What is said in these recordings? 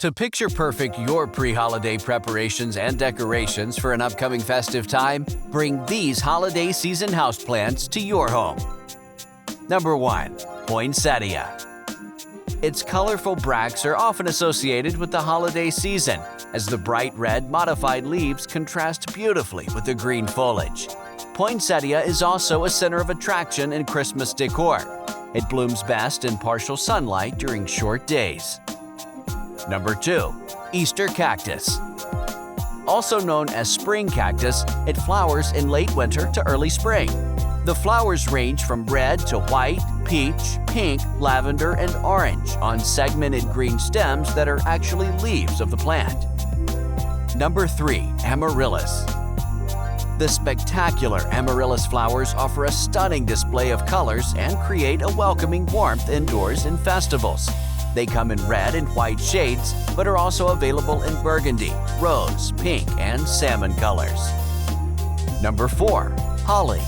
To picture perfect your pre-holiday preparations and decorations for an upcoming festive time, bring these holiday season houseplants to your home. Number 1. Poinsettia. Its colorful bracts are often associated with the holiday season, as the bright red modified leaves contrast beautifully with the green foliage. Poinsettia is also a center of attraction in Christmas decor. It blooms best in partial sunlight during short days. Number 2. Easter cactus. Also known as spring cactus, it flowers in late winter to early spring. The flowers range from red to white, peach, pink, lavender, and orange on segmented green stems that are actually leaves of the plant. Number 3. Amaryllis. The spectacular amaryllis flowers offer a stunning display of colors and create a welcoming warmth indoors in festivals. They come in red and white shades, but are also available in burgundy, rose, pink, and salmon colors. Number 4. Holly.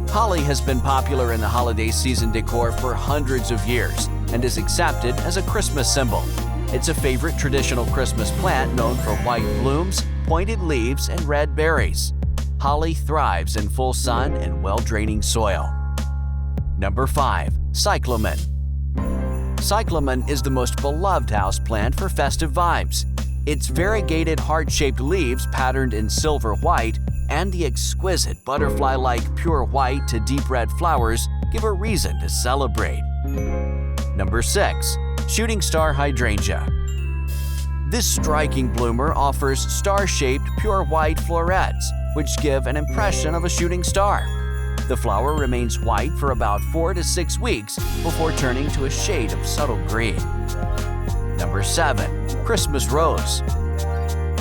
Holly has been popular in the holiday season decor for hundreds of years and is accepted as a Christmas symbol. It's a favorite traditional Christmas plant known for white blooms, pointed leaves, and red berries. Holly thrives in full sun and well-draining soil. Number 5. Cyclamen. Cyclamen is the most beloved houseplant for festive vibes. Its variegated heart-shaped leaves patterned in silver white and the exquisite butterfly-like pure white to deep red flowers give a reason to celebrate. Number 6. Shooting star hydrangea. This striking bloomer offers star-shaped pure white florets, which give an impression of a shooting star. The flower remains white for about 4 to 6 weeks before turning to a shade of subtle green. Number 7. Christmas rose.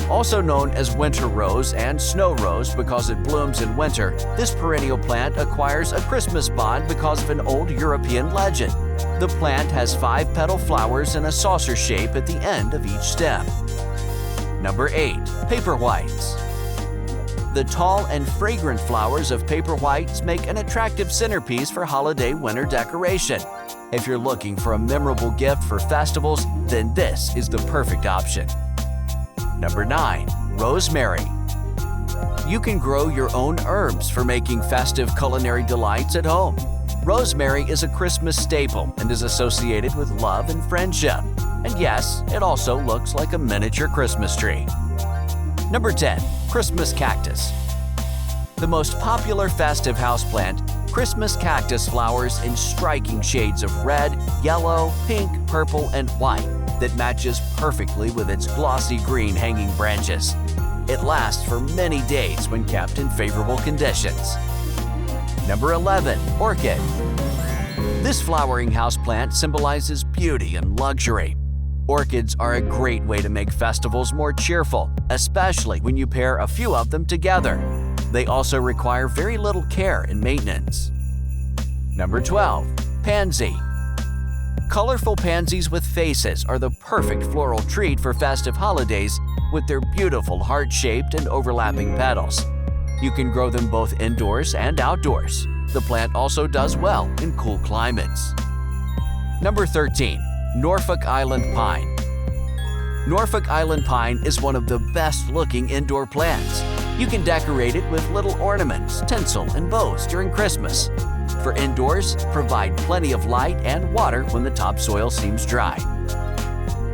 Also known as winter rose and snow rose because it blooms in winter, this perennial plant acquires a Christmas bond because of an old European legend. The plant has 5 petal flowers in a saucer shape at the end of each stem. Number 8. Paper whites. The tall and fragrant flowers of paper whites make an attractive centerpiece for holiday winter decoration. If you're looking for a memorable gift for festivals, then this is the perfect option. Number 9. Rosemary. You can grow your own herbs for making festive culinary delights at home. Rosemary is a Christmas staple and is associated with love and friendship. And yes, it also looks like a miniature Christmas tree. Number 10. Christmas cactus. The most popular festive houseplant, Christmas cactus flowers in striking shades of red, yellow, pink, purple, and white that matches perfectly with its glossy green hanging branches. It lasts for many days when kept in favorable conditions. Number 11. Orchid. This flowering houseplant symbolizes beauty and luxury. Orchids are a great way to make festivals more cheerful, especially when you pair a few of them together. They also require very little care and maintenance. Number 12. Pansy. Colorful pansies with faces are the perfect floral treat for festive holidays with their beautiful heart-shaped and overlapping petals. You can grow them both indoors and outdoors. The plant also does well in cool climates. Number 13. Norfolk Island pine. Norfolk Island pine is one of the best-looking indoor plants. You can decorate it with little ornaments, tinsel, and bows during Christmas. For indoors, provide plenty of light and water when the topsoil seems dry.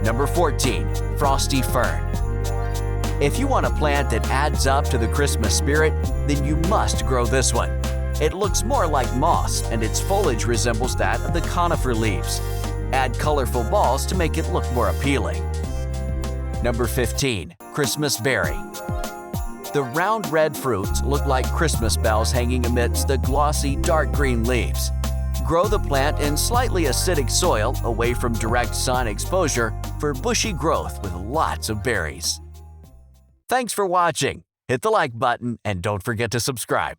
Number 14. Frosty fern. If you want a plant that adds up to the Christmas spirit, then you must grow this one. It looks more like moss, and its foliage resembles that of the conifer leaves. Add colorful balls to make it look more appealing. Number 15. Christmas berry. The round red fruits look like Christmas bells hanging amidst the glossy dark green leaves. Grow the plant in slightly acidic soil away from direct sun exposure for bushy growth with lots of berries. Thanks for watching. Hit the like button and don't forget to subscribe.